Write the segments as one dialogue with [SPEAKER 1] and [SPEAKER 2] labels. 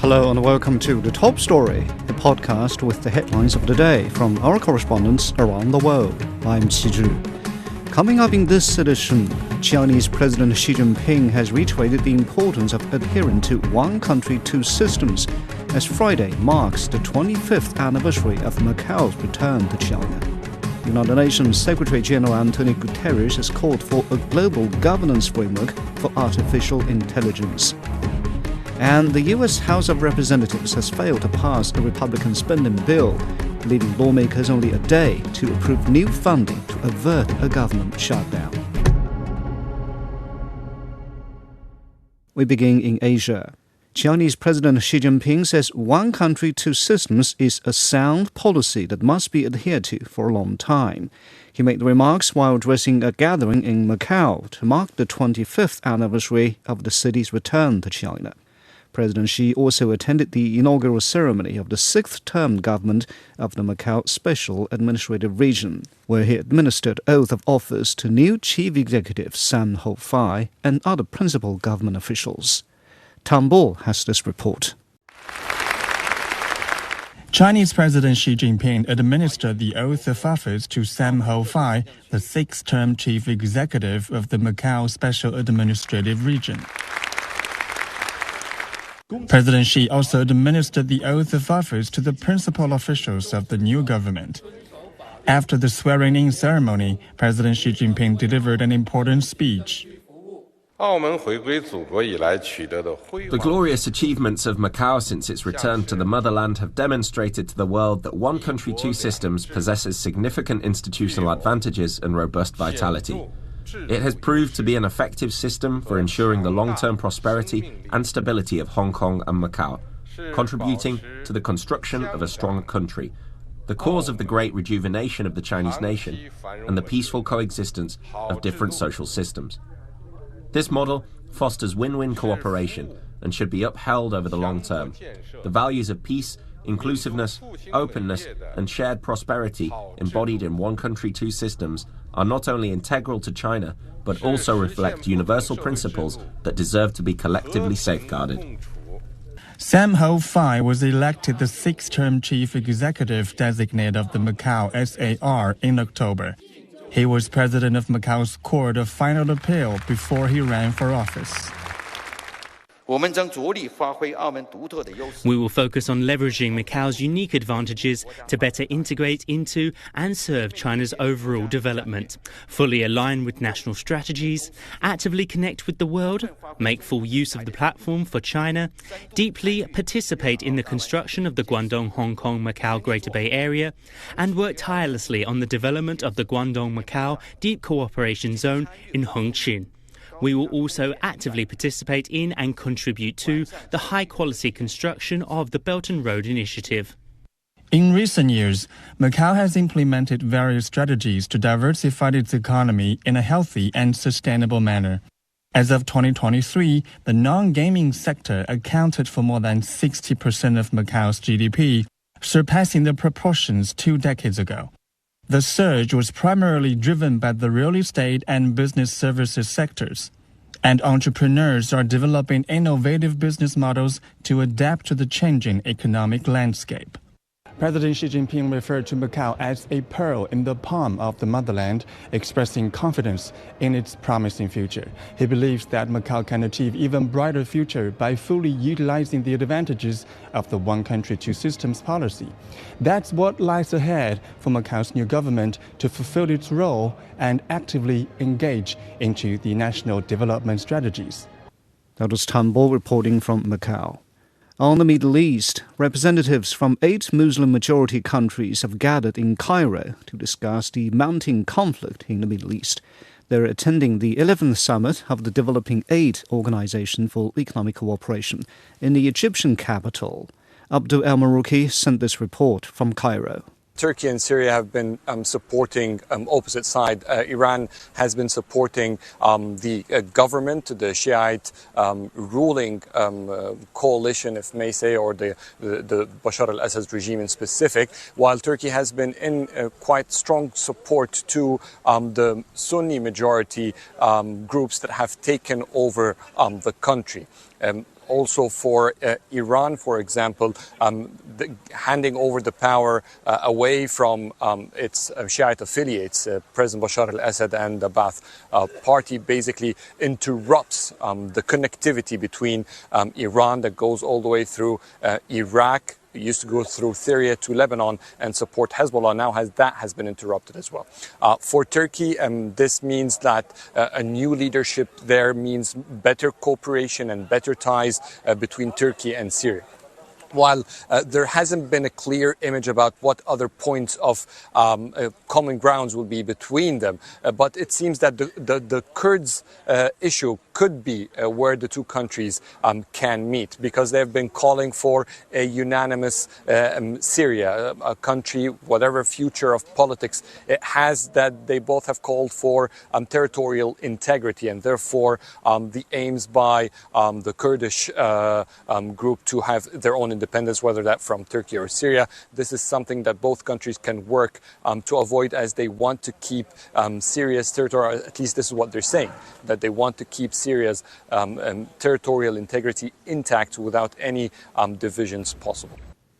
[SPEAKER 1] Hello and welcome to The Top Story, a podcast with the headlines of the day from our correspondents around the world. I'm Qi Zhu. Coming up in this edition, Chinese President Xi Jinping has reiterated the importance of adhering to one country, two systems, as Friday marks the 25th anniversary of Macao's return to China. United Nations Secretary-General Antonio Guterres has called for a global governance framework for artificial intelligence. And the U.S. House of Representatives has failed to pass a Republican spending bill, leaving lawmakers only a day to approve new funding to avert a government shutdown. We begin in Asia. Chinese President Xi Jinping says one country, two systems is a sound policy that must be adhered to for a long time. He made the remarks while addressing a gathering in Macao to mark the 25th anniversary of the city's return to China. President Xi also attended the inaugural ceremony of the sixth-term government of the Macao Special Administrative Region, where he administered oath of office to new Chief Executive Sam Ho-fai and other principal government officials. Tan Bo has this report.
[SPEAKER 2] Chinese President Xi Jinping administered the oath of office to Sam Ho-fai, the sixth-term Chief Executive of the Macao Special Administrative Region. President Xi also administered the oath of office to the principal officials of the new government. After the swearing-in ceremony, President Xi Jinping delivered an important speech.
[SPEAKER 3] The glorious achievements of Macao since its return to the motherland have demonstrated to the world that one country, two systems possesses significant institutional advantages and robust vitality. It has proved to be an effective system for ensuring the long-term prosperity and stability of Hong Kong and Macau, contributing to the construction of a strong country, the cause of the great rejuvenation of the Chinese nation, and the peaceful coexistence of different social systems. This model fosters win-win cooperation and should be upheld over the long term. The values of peace, inclusiveness, openness, and shared prosperity embodied in one country, two systems are not only integral to China, but also reflect universal principles that deserve to be collectively safeguarded.
[SPEAKER 2] Sam Ho-fai was elected the sixth-term Chief Executive Designate of the Macao SAR in October. He was president of Macao's Court of Final Appeal before he ran for office.
[SPEAKER 4] We will focus on leveraging Macao's unique advantages to better integrate into and serve China's overall development, fully align with national strategies, actively connect with the world, make full use of the platform for China, deeply participate in the construction of the Guangdong-Hong Kong-Macao Greater Bay Area, and work tirelessly on the development of the Guangdong-Macao Deep Cooperation Zone in Hongqin. We will also actively participate in and contribute to the high-quality construction of the Belt and Road Initiative.
[SPEAKER 2] In recent years, Macao has implemented various strategies to diversify its economy in a healthy and sustainable manner. As of 2023, the non-gaming sector accounted for more than 60% of Macao's GDP, surpassing the proportions 2 decades ago. The surge was primarily driven by the real estate and business services sectors, and entrepreneurs are developing innovative business models to adapt to the changing economic landscape. President Xi Jinping referred to Macao as a pearl in the palm of the motherland, expressing confidence in its promising future. He believes that Macao can achieve even brighter future by fully utilizing the advantages of the one country, two systems policy. That's what lies ahead for Macao's new government to fulfill its role and actively engage into the national development strategies.
[SPEAKER 1] That was Tan Bo reporting from Macau. On the Middle East, representatives from 8 Muslim-majority countries have gathered in Cairo to discuss the mounting conflict in the Middle East. They're attending the 11th summit of the Developing Aid Organization for Economic Cooperation in the Egyptian capital. Abdul El-Marouki sent this report from Cairo.
[SPEAKER 5] Turkey and Syria have been supporting opposite side. Iran has been supporting the government, the Shiite ruling coalition, if may say, or the Bashar al-Assad regime in specific, while Turkey has been in quite strong support to the Sunni majority groups that have taken over the country. also for Iran, for example, handing over the power away from its Shiite affiliates, President Bashar al-Assad and the Ba'ath Party, basically interrupts the connectivity between Iran that goes all the way through Iraq. It used to go through Syria to Lebanon and support Hezbollah. Now that has been interrupted as well. For Turkey, this means that a new leadership there means better cooperation and better ties between Turkey and Syria. While there hasn't been a clear image about what other points of common grounds will be between them, but it seems that the Kurds issue could be where the two countries can meet, because they've been calling for a unanimous Syria, a country, whatever future of politics it has, that they both have called for territorial integrity, and therefore the aims by the Kurdish group to have their own independence, whether that from Turkey or Syria. This is something that both countries can work to avoid, as they want to keep Syria's territory, at least this is what they're saying, that they want to keep Syria's territorial integrity intact without any divisions possible.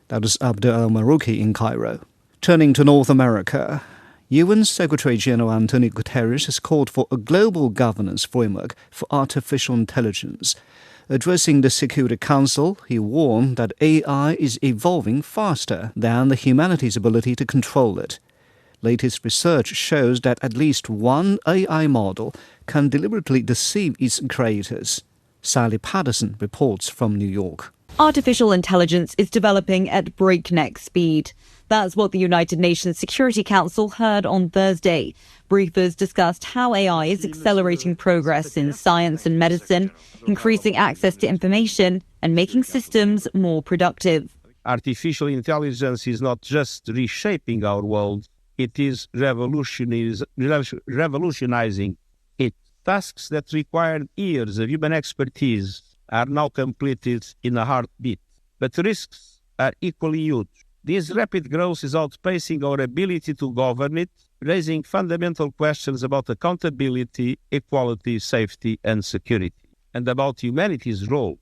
[SPEAKER 1] That is Abdel al-Marouki in Cairo. Turning to North America, UN Secretary-General Antonio Guterres has called for a global governance framework for artificial intelligence. Addressing the Security Council, he warned that AI is evolving faster than the humanity's ability to control it. Latest research shows that at least one AI model can deliberately deceive its creators. Sally Patterson reports from New York.
[SPEAKER 6] Artificial intelligence is developing at breakneck speed. That's what the United Nations Security Council heard on Thursday. Briefers discussed how AI is accelerating progress in science and medicine, increasing access to information, and making systems more productive.
[SPEAKER 7] Artificial intelligence is not just reshaping our world, it is revolutionizing it. Tasks that required years of human expertise are now completed in a heartbeat. But risks are equally huge. This rapid growth is outpacing our ability to govern it, raising fundamental questions about accountability, equality, safety, and security, and about humanity's role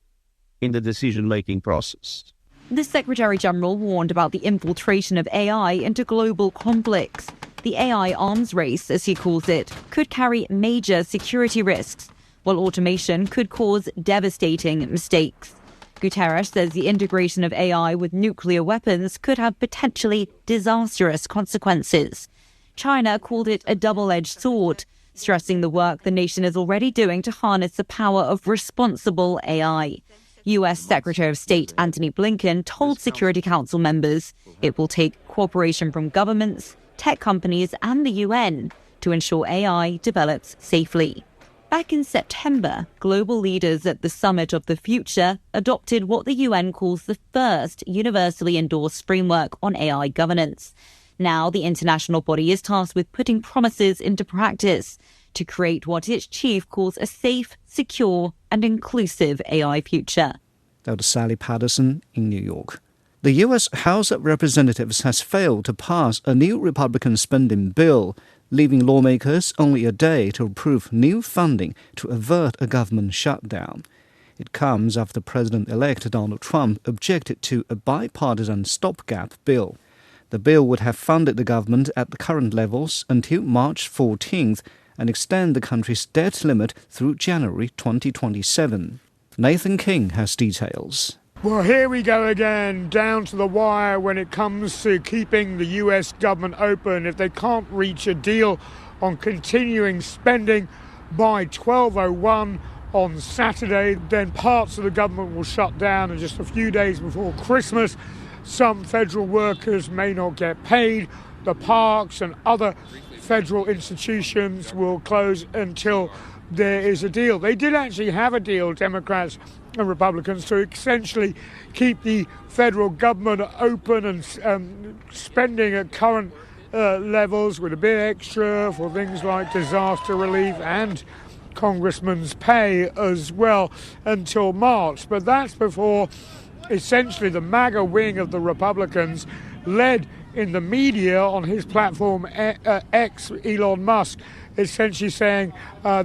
[SPEAKER 7] in the decision-making process.
[SPEAKER 6] The Secretary-General warned about the infiltration of AI into global conflicts. The AI arms race, as he calls it, could carry major security risks, while automation could cause devastating mistakes. Guterres says the integration of AI with nuclear weapons could have potentially disastrous consequences. China called it a double-edged sword, stressing the work the nation is already doing to harness the power of responsible AI. U.S. Secretary of State Antony Blinken told Security Council members it will take cooperation from governments, tech companies, and the UN to ensure AI develops safely. Back in September, global leaders at the Summit of the Future adopted what the UN calls the first universally endorsed framework on AI governance. Now, the international body is tasked with putting promises into practice to create what its chief calls a safe, secure, and inclusive AI future.
[SPEAKER 1] That was Sally Patterson in New York. The U.S. House of Representatives has failed to pass a new Republican spending bill, leaving lawmakers only a day to approve new funding to avert a government shutdown. It comes after President-elect Donald Trump objected to a bipartisan stopgap bill. The bill would have funded the government at the current levels until March 14th and extend the country's debt limit through January 2027. Nathan King has details.
[SPEAKER 8] Well, here we go again, down to the wire when it comes to keeping the US government open. If they can't reach a deal on continuing spending by 12:01 on Saturday, then parts of the government will shut down, and just a few days before Christmas, some federal workers may not get paid. The parks and other federal institutions will close until there is a deal. They did actually have a deal, Democrats and Republicans, to essentially keep the federal government open and spending at current levels with a bit extra for things like disaster relief and congressmen's pay as well until March. But that's before essentially the MAGA wing of the Republicans, led in the media on his platform X, Elon Musk, essentially saying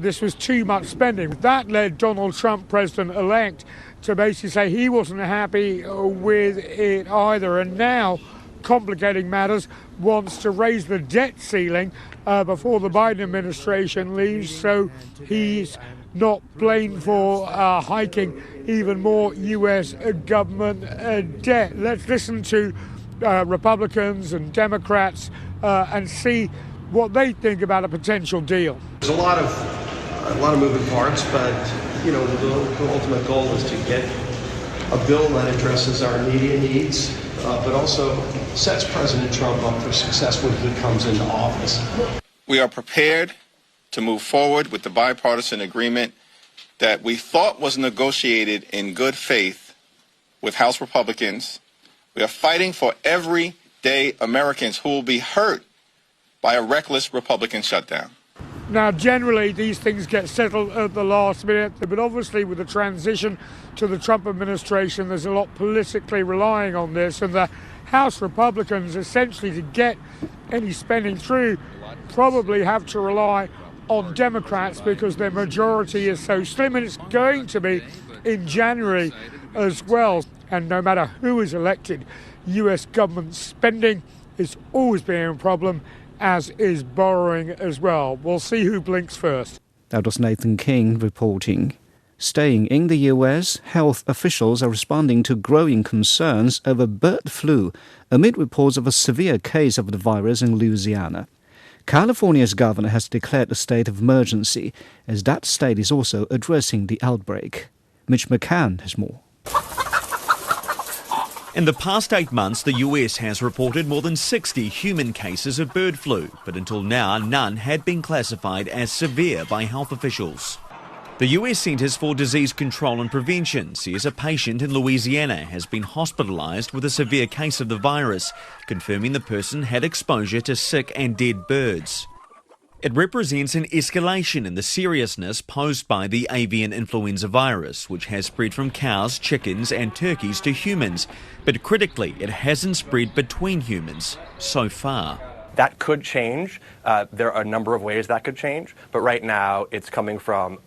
[SPEAKER 8] this was too much spending. That led Donald Trump, President-elect, to basically say he wasn't happy with it either, and now, complicating matters, wants to raise the debt ceiling before the Biden administration leaves, so he's not blamed for hiking even more U.S. government debt. Let's listen to Republicans and Democrats and see what they think about a potential deal.
[SPEAKER 9] There's a lot of moving parts, but the ultimate goal is to get a bill that addresses our immediate needs, but also sets President Trump up for success when he comes into office.
[SPEAKER 10] We are prepared to move forward with the bipartisan agreement that we thought was negotiated in good faith with House Republicans. We are fighting for everyday Americans who will be hurt by a reckless Republican shutdown.
[SPEAKER 8] Now, generally, these things get settled at the last minute, but obviously with the transition to the Trump administration, there's a lot politically relying on this, and the House Republicans, essentially, to get any spending through, probably have to rely on Democrats because their majority is so slim, and it's going to be in January as well. And no matter who is elected, U.S. government spending is always being a problem, as is borrowing as well. We'll see who blinks first.
[SPEAKER 1] That was Nathan King reporting. Staying in the U.S., health officials are responding to growing concerns over bird flu amid reports of a severe case of the virus in Louisiana. California's governor has declared a state of emergency, as that state is also addressing the outbreak. Mitch McCann has more.
[SPEAKER 11] In the past 8 months, the US has reported more than 60 human cases of bird flu, but until now, none had been classified as severe by health officials. The US Centers for Disease Control and Prevention says a patient in Louisiana has been hospitalized with a severe case of the virus, confirming the person had exposure to sick and dead birds. It represents an escalation in the seriousness posed by the avian influenza virus, which has spread from cows, chickens and turkeys to humans. But critically, it hasn't spread between humans so far.
[SPEAKER 12] That could change. There are a number of ways that could change. But right now, it's coming from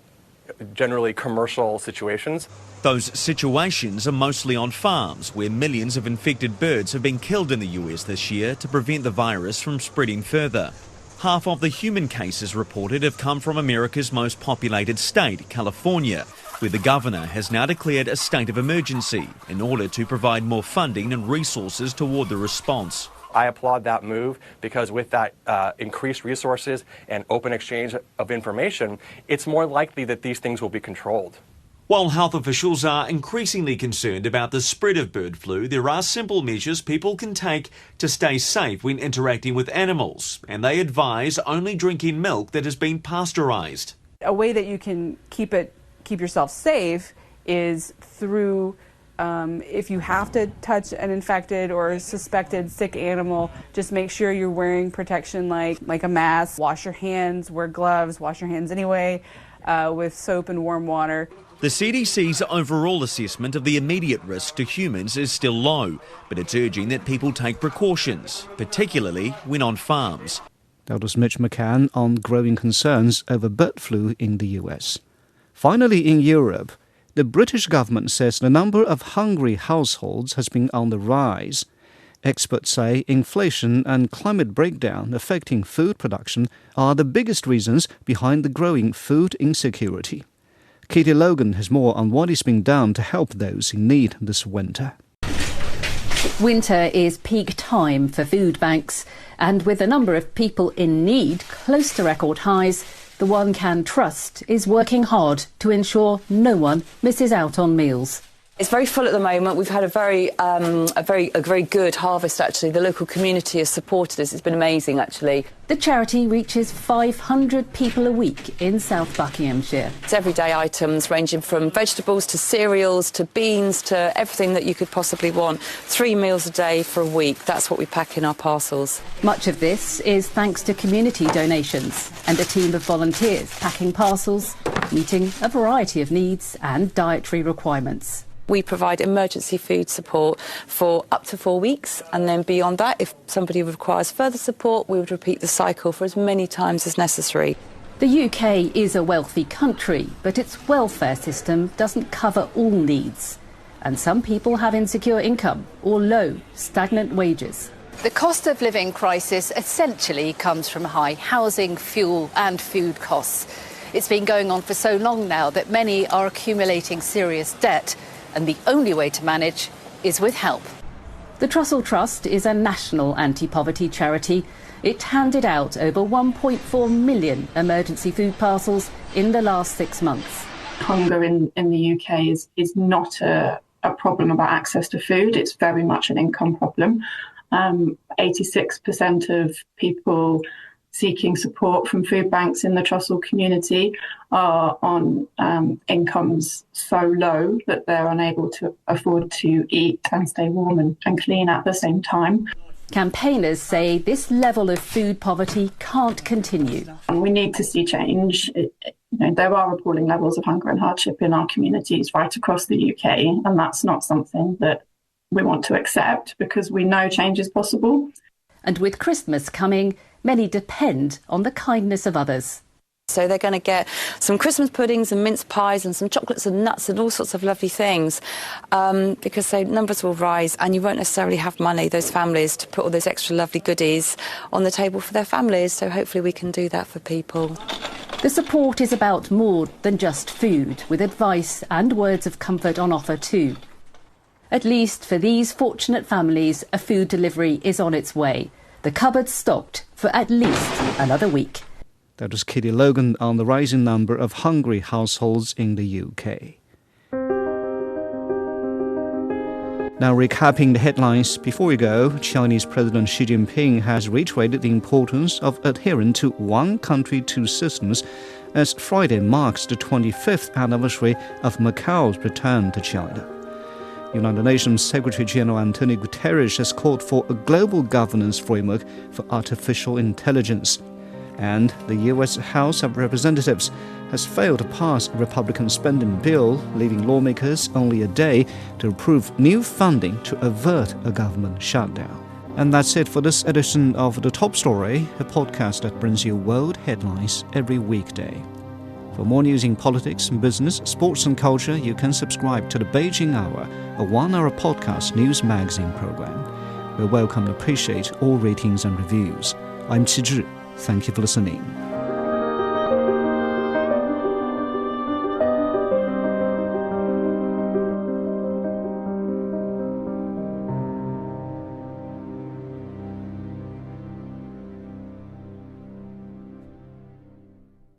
[SPEAKER 12] generally commercial situations.
[SPEAKER 11] Those situations are mostly on farms, where millions of infected birds have been killed in the US this year to prevent the virus from spreading further. Half of the human cases reported have come from America's most populated state, California, where the governor has now declared a state of emergency in order to provide more funding and resources toward the response.
[SPEAKER 12] I applaud that move because with that increased resources and open exchange of information, it's more likely that these things will be controlled.
[SPEAKER 11] While health officials are increasingly concerned about the spread of bird flu, there are simple measures people can take to stay safe when interacting with animals, and they advise only drinking milk that has been pasteurized.
[SPEAKER 13] A way that you can keep yourself safe is through if you have to touch an infected or suspected sick animal, just make sure you're wearing protection like a mask, wash your hands, wear gloves, wash your hands anyway with soap and warm water.
[SPEAKER 11] The CDC's overall assessment of the immediate risk to humans is still low, but it's urging that people take precautions, particularly when on farms.
[SPEAKER 1] That was Mitch McCann on growing concerns over bird flu in the US. Finally, in Europe, the British government says the number of hungry households has been on the rise. Experts say inflation and climate breakdown affecting food production are the biggest reasons behind the growing food insecurity. Katie Logan has more on what is being done to help those in need this winter.
[SPEAKER 14] Winter is peak time for food banks, and with the number of people in need close to record highs, the One Can Trust is working hard to ensure no one misses out on meals.
[SPEAKER 15] It's very full at the moment. We've had a very good harvest, actually. The local community has supported us. It's been amazing, actually.
[SPEAKER 14] The charity reaches 500 people a week in South Buckinghamshire.
[SPEAKER 15] It's everyday items ranging from vegetables to cereals to beans to everything that you could possibly want. 3 meals a day for a week. That's what we pack in our parcels.
[SPEAKER 14] Much of this is thanks to community donations and a team of volunteers packing parcels, meeting a variety of needs and dietary requirements.
[SPEAKER 15] We provide emergency food support for up to 4 weeks, and then beyond that, if somebody requires further support, we would repeat the cycle for as many times as necessary.
[SPEAKER 14] The UK is a wealthy country, but its welfare system doesn't cover all needs. And some people have insecure income or low, stagnant wages.
[SPEAKER 16] The cost of living crisis essentially comes from high housing, fuel and food costs. It's been going on for so long now that many are accumulating serious debt, and the only way to manage is with help.
[SPEAKER 14] The Trussell Trust is a national anti-poverty charity. It handed out over 1.4 million emergency food parcels in the last 6 months.
[SPEAKER 17] Hunger in the UK is not a problem about access to food. It's very much an income problem. 86% of people seeking support from food banks in the Trussell community are on incomes so low that they're unable to afford to eat and stay warm and clean at the same time.
[SPEAKER 14] Campaigners say this level of food poverty can't continue.
[SPEAKER 17] We need to see change. There are appalling levels of hunger and hardship in our communities right across the UK, and that's not something that we want to accept because we know change is possible.
[SPEAKER 14] And with Christmas coming, many depend on the kindness of others.
[SPEAKER 15] So they're going to get some Christmas puddings and mince pies and some chocolates and nuts and all sorts of lovely things because so numbers will rise and you won't necessarily have money, those families, to put all those extra lovely goodies on the table for their families. So hopefully we can do that for people.
[SPEAKER 14] The support is about more than just food, with advice and words of comfort on offer too. At least for these fortunate families, a food delivery is on its way. The cupboard's stocked for at least another week.
[SPEAKER 1] That was Kitty Logan on the rising number of hungry households in the UK. Now, recapping the headlines before we go, Chinese President Xi Jinping has reiterated the importance of adhering to one country, two systems as Friday marks the 25th anniversary of Macao's return to China. United Nations Secretary-General Antonio Guterres has called for a global governance framework for artificial intelligence. And the U.S. House of Representatives has failed to pass a Republican spending bill, leaving lawmakers only a day to approve new funding to avert a government shutdown. And that's it for this edition of The Top Story, a podcast that brings you world headlines every weekday. For more news in politics, business, sports and culture, you can subscribe to the Beijing Hour, a one-hour podcast news magazine program. We welcome and appreciate all ratings and reviews. I'm Qi Zhi. Thank you for listening.